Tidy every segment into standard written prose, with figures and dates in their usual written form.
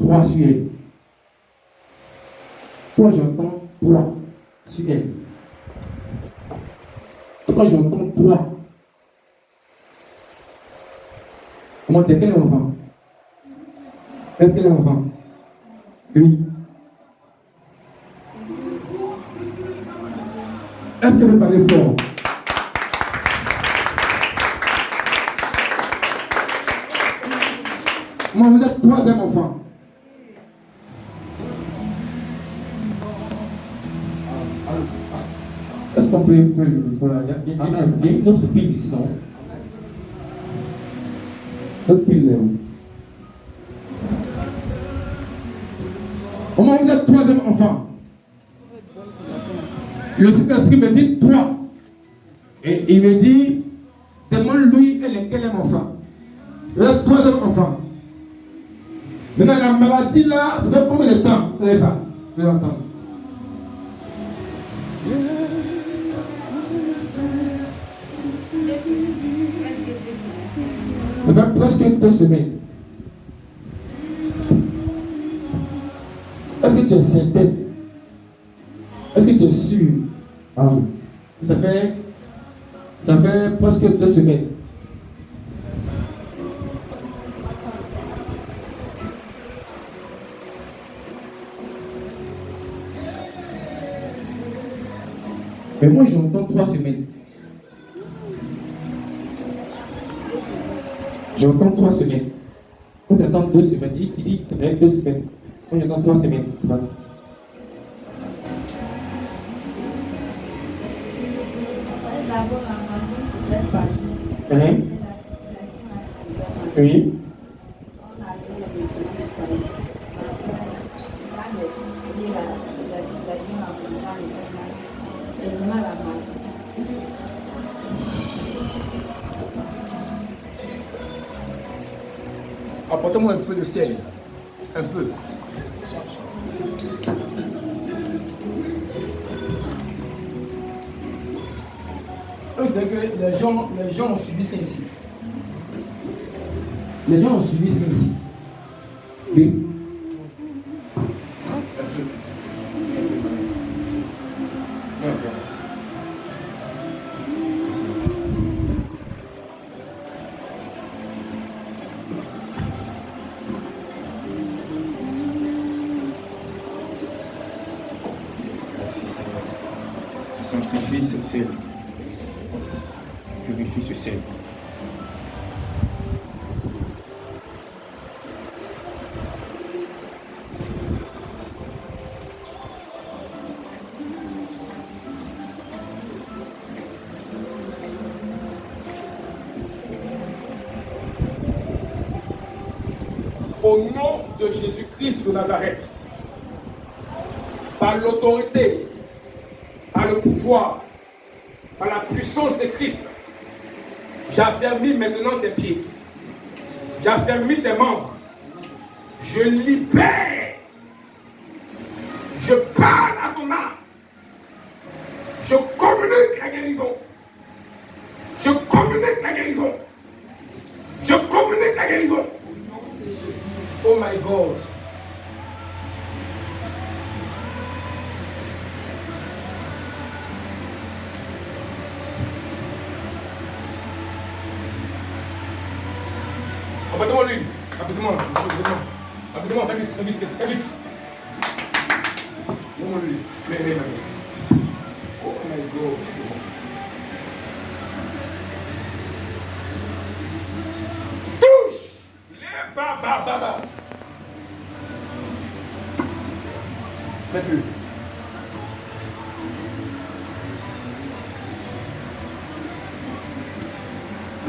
3 sur elle. Toi, j'entends 3 sur elle. Toi, j'entends 3. Comment tu es? Quel est l'enfant? Quel est l'enfant? Oui. Est-ce que vous parlez fort? Moi, vous êtes 3e enfant. Est-ce qu'on peut faire le micro là? Il y a une autre pile ici, non? L'autre pile là. Comment vous êtes 3e enfant? Le Saint-Esprit me dit 3. Et il me dit, demande-lui elle est quel enfant? Vous êtes 3e enfant. Maintenant, la maladie là, ça fait combien de temps? Vous savez ça? Je vais entendre. Ça fait presque 2 semaines. Est-ce que tu es certain? Est-ce que tu es sûr? Ah oui. Ça fait presque 2 semaines. Mais moi j'entends 3 semaines. J'entends 3 semaines. Quand tu entends 2 semaines, tu dis 2 semaines. Moi j'entends 3 semaines. C'est pas... Oui. Apportez-moi un peu de sel. Un peu. Eux, c'est que les gens ont subi ça ici. Les gens ont subi ça ici. Oui. Sanctifie ce sel. Purifie ce sel. Au nom de Jésus-Christ de Nazareth, par l'autorité, par le pouvoir, par la puissance de Christ, j'affermis maintenant ses pieds, j'affermis ses membres, je libère, je parle à son âme, je communique la guérison, je communique la guérison, je communique la guérison. Oh my God. Apportez-moi l'huile. Rapidement. Rapidement, très vite. Donne-moi l'huile. Mais. Oh my God. Touche. Les baba. Maintenant.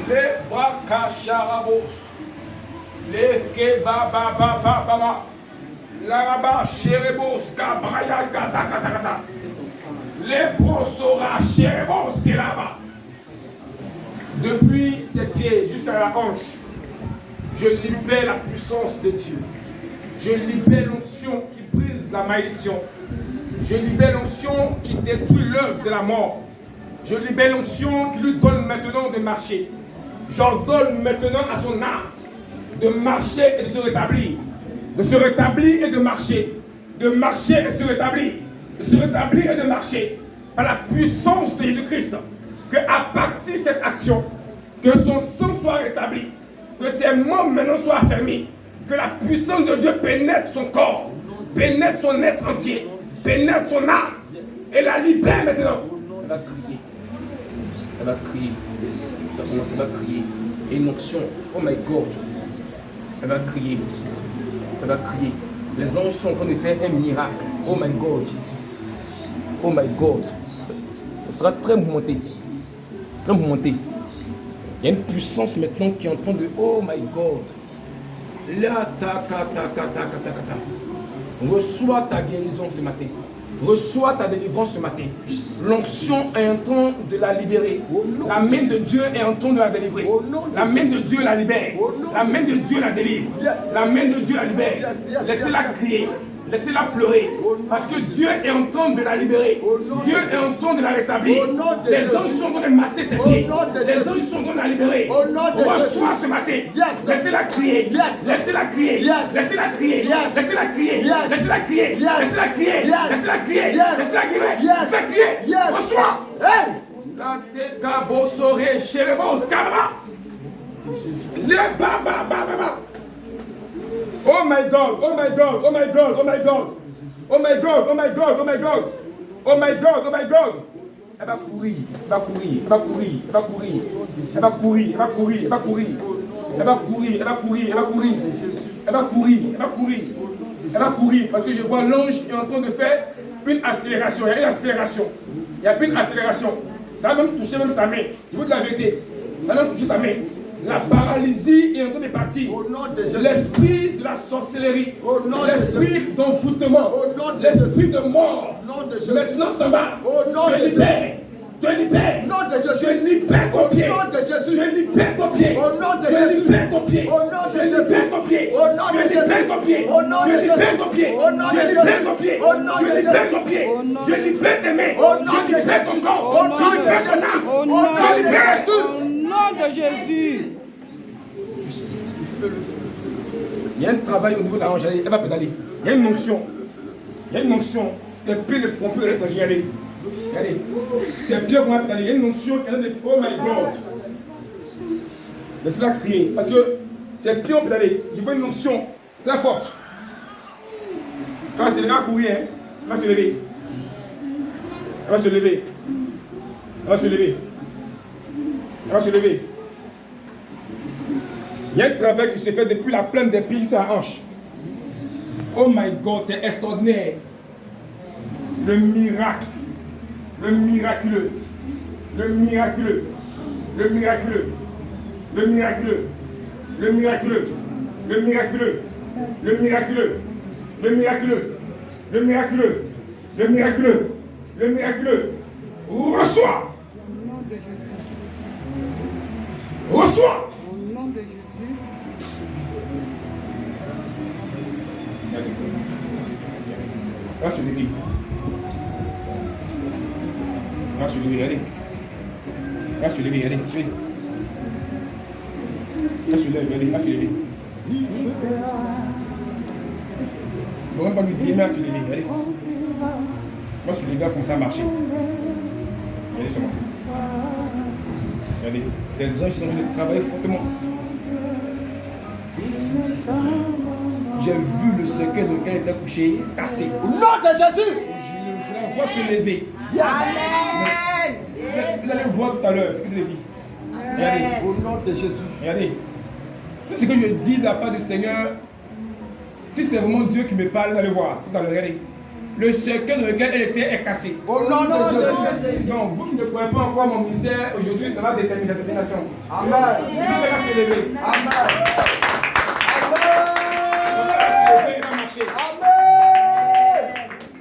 Les bakacharabos. Les kebababababa. Laraba cherebos kabraya katakata. Les brosora cherebos kelaba. Depuis ses pieds jusqu'à la hanche, je libère la puissance de Dieu. Je libère l'onction qui brise la malédiction. Je libère l'onction qui détruit l'œuvre de la mort. Je libère l'onction qui lui donne maintenant de marcher. J'ordonne maintenant à son âme de marcher et de se rétablir. de se rétablir et de marcher et se rétablir, de se rétablir et de marcher par la puissance de Jésus-Christ, que à partir de cette action, que son sang soit rétabli, que ses membres maintenant soient affermis, que la puissance de Dieu pénètre son corps, pénètre son être entier, pénètre son âme et la libère maintenant. Elle va crier, elle va crier, elle va crier, et une onction, oh my God, elle va crier, elle va crier. Les anges sont en train de faire un miracle, oh my God, oh my God, ce sera très mouvementé, très mouvementé. Il y a une puissance maintenant qui est en train de, oh my God, là, reçois ta guérison ce matin. Reçois ta délivrance ce matin. L'onction est en train de la libérer. La main de Dieu est en train de la délivrer. La main de Dieu la libère. La main de Dieu la délivre. La main de Dieu la libère. Laissez-la crier. Laissez-la pleurer. Parce que Dieu est en train de la libérer. Dieu est en train de la rétablir. Les anges sont en train de masser ses pieds. Les anges sont en train de la libérer. Reçois ce matin. Laissez-la crier. Laissez-la crier. Laissez-la crier. Laissez-la crier. Laissez-la crier. Laissez-la crier. Laissez-la crier. Laissez-la crier. Laissez-la crier. Reçois. La tête cabossore chérebos calma. Oh my God, oh my God, oh my God, oh my God, oh my God, oh my God, oh my God, oh my God, oh my God. Elle va courir, elle va courir, elle va courir, elle va courir, elle va courir, elle va courir, elle va courir, elle va courir, elle va courir, elle va courir, elle va courir, elle va courir, elle va courir, parce que je vois l'ange est en train de faire une accélération, il y a une accélération, il y a une accélération. Ça va même toucher même sa main, je vous dis la vérité, ça va même toucher sa main. La paralysie est en train de partir. L'esprit de la sorcellerie, l'esprit d'envoûtement, l'esprit de mort, maintenant s'en va. Te libère. Te libère. Je libère ton pied. Je libère ton pied. Je libère ton pied. Je libère ton pied. Je libère ton pied. Je libère ton pied. Je libère ton pied. Je libère ton pied. Je libère tes mains. Je libère ton corps. Je libère ton âme. Je libère tout. Nom de Jésus. Il y a un travail au niveau de la hanche, elle va pédaler. Il y a une onction. Il y a une onction. C'est pire de pomper, elle va y aller. Regardez. C'est pire qu'on va pédaler. Il y a une onction qui est de oh my God. Laissez-la crier. Parce que c'est pire qu'on pédaler. Il y a une onction très forte. Quand c'est le gars courir, hein, elle va se lever. Elle va se lever. Elle va se lever. Elle va se lever. Il y a un travail qui se fait depuis la plaine des pieds sur la hanche. Oh my God, c'est extraordinaire. Le miracle. Le miraculeux. Le miraculeux. Le miraculeux. Le miraculeux. Le miraculeux. Le miraculeux. Le miraculeux. Le miraculeux. Le miraculeux. Le miraculeux. Le miraculeux. Reçois. Reçois. Au nom de Jésus. Va se lever. Va se lever, allez. Va se lever, allez. Va se lever, allez. Va se lever. Tu ne peux même pas lui dire, mais va se lever, allez. Va se lever, comme ça marcher. Allez, seulement. Regardez, les anges sont en train de travailler fortement. J'ai vu le secret de lequel il était couché cassé. Au nom de Jésus. Je la vois se lever. Yes. Vous allez voir tout à l'heure ce que c'est dit. Regardez. Au nom de Jésus. Regardez. Si ce que je dis de la part du Seigneur, si c'est vraiment Dieu qui me parle, vous allez voir tout à l'heure. Regardez. Le secret dans lequel elle était est cassé. Au nom de Jésus. Donc, vous qui ne connaissez pas encore mon ministère, aujourd'hui, ça va déterminer la détermination. Amen. Vous allez se lever. Amen. Elle va marcher. Amen.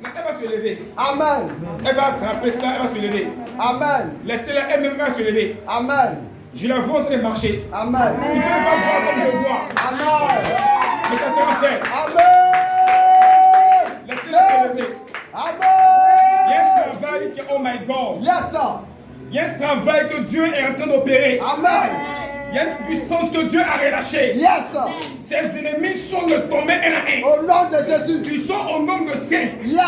Elle va se lever. Amen. Elle va attraper ça, elle va se lever. Amen. Laissez-la elle-même va se lever. Amen. Je la vois en train de marcher. Amen. Tu ne peux pas voir comme je le vois. Amen. Mais ça sera fait. Amen. Laissez-la se lever. Il y a un Amen. travail qui est, oh my God. Yes, sir. Il y a un travail que Dieu est en train d'opérer. Amen. Il y a une puissance que Dieu a relâchée. Yes, sir. Ses ennemis sont de tomber un à un. Au nom de Jésus. Ils sont au nombre de 5. Yes.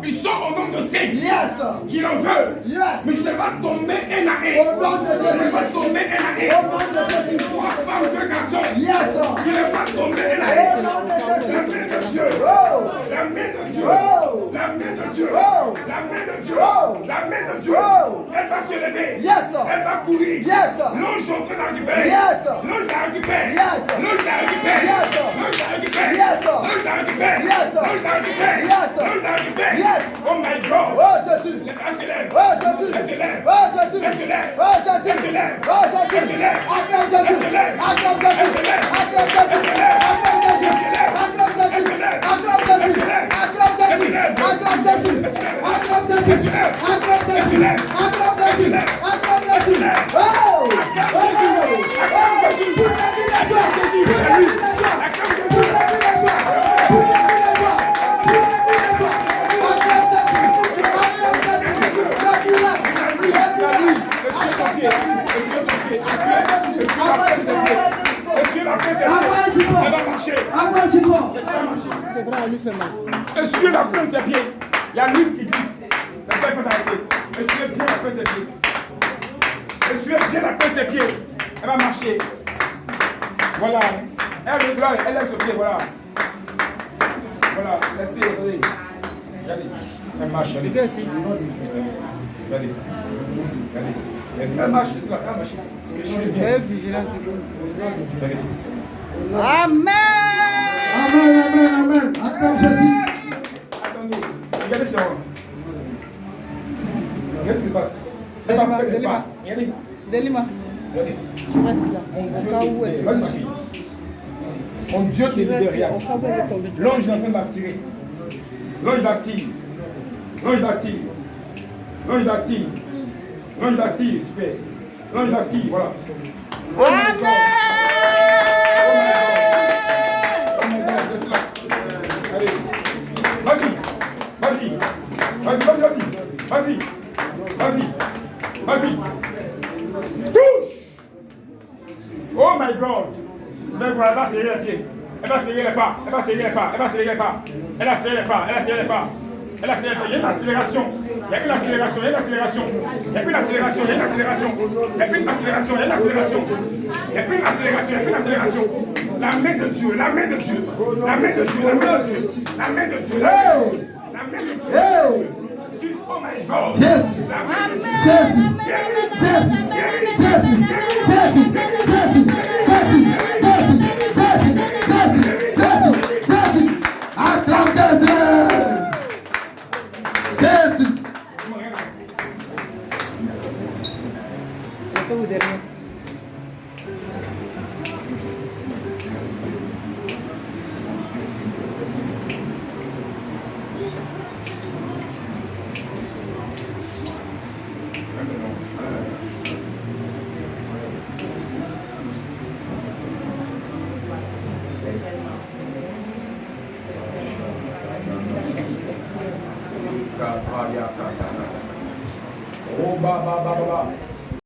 Ils sont au nombre de 5. Yes. Qu'il en veut. Yes. Mais je ne vais pas tomber un à un. Au nom de Je ne Jésus. vais pas tomber un à Au un. nom de Jésus. 3 femmes, 2 garçons. Yes. Je ne vais pas tomber un à Au un. nom de La Jésus. main de Dieu. Oh. La main de Dieu. Oh. La main de Dieu. Oh. La main de Dieu. Oh. La main de Dieu. Oh. Elle va se lever. Yes. Elle va courir. Yes. L'ange est en train de la récupérer. Yes. L'ange la récupère. Yes. L'ange la récupère. Yes. L'ange la récupère. Yes. L'ange la récupère. Yes. L'ange la récupère. Yes. L'ange la récupère. Yes. Oh my God. Oh Jésus. Les bras se lèvent. Oh Jésus. Elle se lève. Oh Jésus. Elle se lève. Oh Jésus. Elle se lève. Oh Jésus. Elle se lève. Acclame Jésus. Elle se lève. Acclame Jésus. Elle se lève. Acclame Jésus. Elle se lève. Acclame Jésus. Elle se lève. Acclame Jésus. Elle se lève. Acclame Jésus. Elle se lève. Acclame Jésus. Elle se lève. Acclame Jésus. Acclame Jésus. Elle se lève. Acclame Elle se Jésus. lève. Acclame Jésus. lève. Acclame Jésus. lève. Oh. Acclame Jésus. Acclame Jésus. Pour la vie de joie. Pour la vie de joie. Acclame Jésus. Pour la vie de joie. Pour la vie de joie. Pour la vie de joie. Acclame Jésus. Acclame Jésus. Le miracle. Acclame Jésus. Essuie la pince. Après, j'y crois. Elle va marcher. Après, j'y crois. C'est vrai, elle lui fait mal. Essuie la pince des pieds. Il y a l'huile qui glisse. Ça ne peut pas s'arrêter. Essuie bien la pince des pieds. Essuie bien la pince des pieds. Elle va marcher. Voilà. Elle lève ce pied. Voilà. Voilà. Laissez. Regardez. Regardez. Elle marche. Regardez. Regardez. Regardez. Elle marche. Laissez-la. Elle marche. Essuie bien. Fais vigilance. Regardez. Amen. Amen, amen, amen. Acclame Jésus. Attendez, regardez ce rond. Regardez ce qui se passe. Elle va faire des pas. Regardez. Delima, Regardez. tu restes là. Mon Au Dieu cas qui où est elle libère. Vas-y, ma fille. Mon Dieu qui est Tu restes libère. là. Au cas où elle est tombée. L'ange est en train d'attirer. L'ange l'attire. L'ange l'attire. L'ange l'attire. L'ange l'attire. Super. L'ange l'attire. Voilà. Amen. Allez. Vas-y. Vas-y. Vas-y, vas-y, vas-y. Vas-y. Vas-y. Vas-y. Touche. Oh my God. Elle va serrer les pieds. Elle va serrer les pas. Elle va serrer les pas. Elle va serrer les pas. Elle a serré les pas. Elle a serré les pas. Elle a serré les pas. Il y a une accélération. Il y a une accélération. Il y a une accélération. Il y a une accélération. Il y a une accélération. Il y a une accélération. Il y a une accélération. Il y a une accélération. Il y a une accélération. La main de Dieu. La main de Dieu. La main de Dieu. La main de Dieu. La main de Dieu. La main de Dieu. Hey. Oh my God. Jésus. La main de Dieu. Jésus. Jésus. Jésus. Jésus. Jésus. Jésus. Jésus. Jésus. Jésus. Jésus. Jésus. Acclame Jésus. Jésus. Je peux vous dernier. Oh, ba, ba, ba, ba, ba.